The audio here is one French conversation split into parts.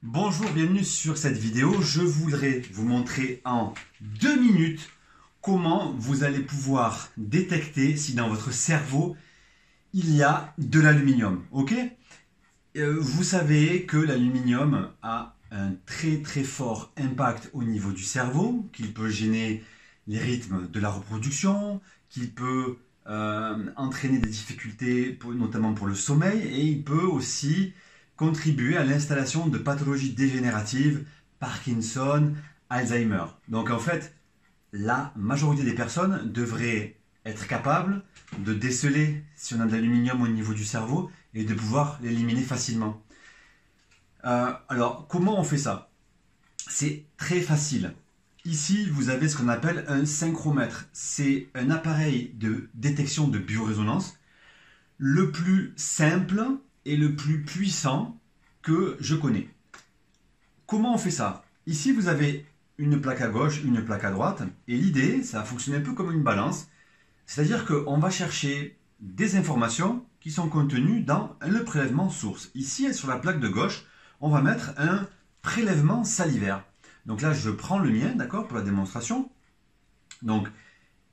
Bonjour, bienvenue sur cette vidéo. Je voudrais vous montrer en 2 minutes comment vous allez pouvoir détecter si dans votre cerveau il y a de l'aluminium. Ok? Vous savez que l'aluminium a un très fort impact au niveau du cerveau, qu'il peut gêner les rythmes de la reproduction, qu'il peut entraîner des difficultés, notamment pour le sommeil, et il peut aussi contribuer à l'installation de pathologies dégénératives, Parkinson, Alzheimer. Donc en fait, la majorité des personnes devraient être capables de déceler si on a de l'aluminium au niveau du cerveau et de pouvoir l'éliminer facilement. Alors, comment on fait ça? C'est très facile. Ici, vous avez ce qu'on appelle un synchromètre. C'est un appareil de détection de biorésonance, le plus simple et le plus puissant que je connais. Comment on fait ça? Ici, vous avez une plaque à gauche, une plaque à droite, et l'idée, ça fonctionne un peu comme une balance, c'est-à-dire qu'on va chercher des informations qui sont contenues dans le prélèvement source. Ici, sur la plaque de gauche, on va mettre un prélèvement salivaire. Donc là, je prends le mien, d'accord, pour la démonstration. Donc,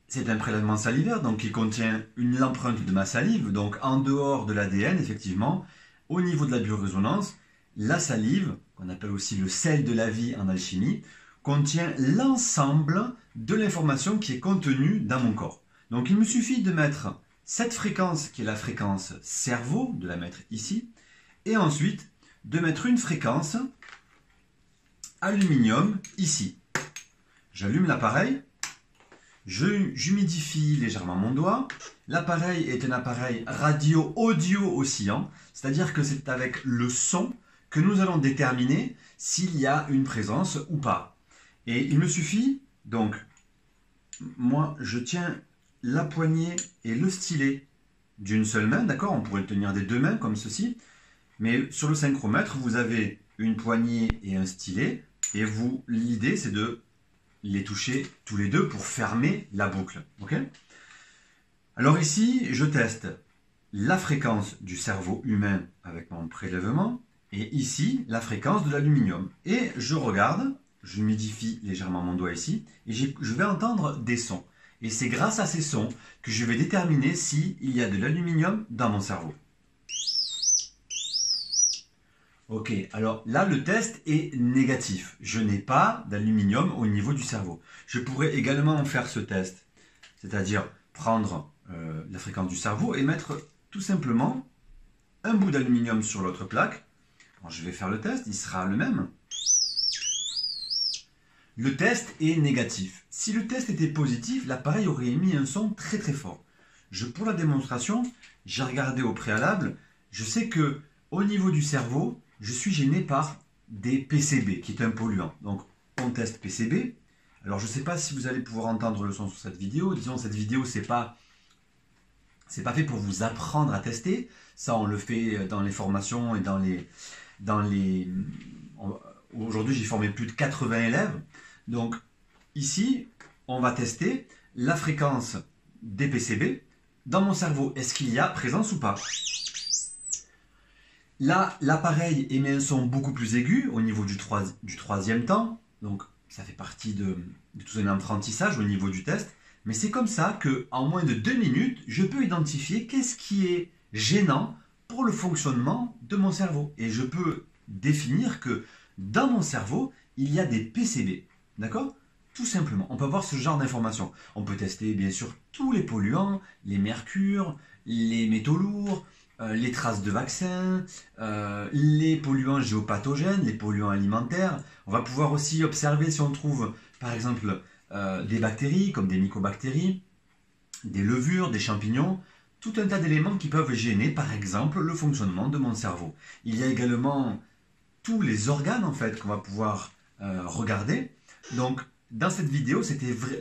c'est un prélèvement salivaire, donc qui contient l'empreinte de ma salive. Donc, en dehors de l'ADN, effectivement, au niveau de la biorésonance, la salive, qu'on appelle aussi le sel de la vie en alchimie, contient l'ensemble de l'information qui est contenue dans mon corps. Donc, il me suffit de mettre cette fréquence, qui est la fréquence cerveau, de la mettre ici, et ensuite de mettre une fréquence aluminium ici. J'allume l'appareil. J'humidifie légèrement mon doigt. L'appareil est un appareil radio-audio oscillant, c'est-à-dire que c'est avec le son que nous allons déterminer s'il y a une présence ou pas. Et il me suffit, donc, moi je tiens la poignée et le stylet d'une seule main, d'accord? On pourrait le tenir des deux mains comme ceci, mais sur le synchromètre, vous avez une poignée et un stylet, et l'idée c'est de les toucher tous les deux pour fermer la boucle. Okay? Alors ici, je teste la fréquence du cerveau humain avec mon prélèvement et ici, la fréquence de l'aluminium. Et je regarde, je humidifie légèrement mon doigt ici et je vais entendre des sons. Et c'est grâce à ces sons que je vais déterminer s'il y a de l'aluminium dans mon cerveau. Ok, alors là, le test est négatif. Je n'ai pas d'aluminium au niveau du cerveau. Je pourrais également faire ce test, c'est-à-dire prendre la fréquence du cerveau et mettre tout simplement un bout d'aluminium sur l'autre plaque. Alors, je vais faire le test, il sera le même. Le test est négatif. Si le test était positif, l'appareil aurait émis un son très fort. Pour la démonstration, j'ai regardé au préalable, je sais que au niveau du cerveau, je suis gêné par des PCB, qui est un polluant. Donc, on teste PCB. Alors, je ne sais pas si vous allez pouvoir entendre le son sur cette vidéo. Disons, cette vidéo, c'est pas fait pour vous apprendre à tester. Ça, on le fait dans les formations et Aujourd'hui, j'ai formé plus de 80 élèves. Donc, ici, on va tester la fréquence des PCB. Dans mon cerveau, est-ce qu'il y a présence ou pas? Là, l'appareil émet un son beaucoup plus aigu au niveau du troisième temps. Donc, ça fait partie de tout un apprentissage au niveau du test. Mais c'est comme ça qu'en moins de 2 minutes, je peux identifier qu'est-ce qui est gênant pour le fonctionnement de mon cerveau. Et je peux définir que dans mon cerveau, il y a des PCB. D'accord? Tout simplement. On peut avoir ce genre d'informations. On peut tester, bien sûr, tous les polluants, les mercures, les métaux lourds, les traces de vaccins, les polluants géopathogènes, les polluants alimentaires. On va pouvoir aussi observer si on trouve, par exemple, des bactéries, comme des mycobactéries, des levures, des champignons, tout un tas d'éléments qui peuvent gêner, par exemple, le fonctionnement de mon cerveau. Il y a également tous les organes, en fait, qu'on va pouvoir regarder. Donc, dans cette vidéo,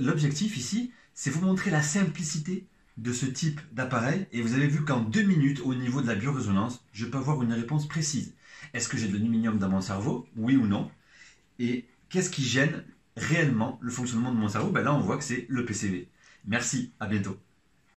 l'objectif ici, c'est vous montrer la simplicité de ce type d'appareil, et vous avez vu qu'en 2 minutes, au niveau de la biorésonance, je peux avoir une réponse précise. Est-ce que j'ai de l'aluminium dans mon cerveau? Oui ou non? Et qu'est-ce qui gêne réellement le fonctionnement de mon cerveau? Ben là, on voit que c'est le PCB. Merci, à bientôt.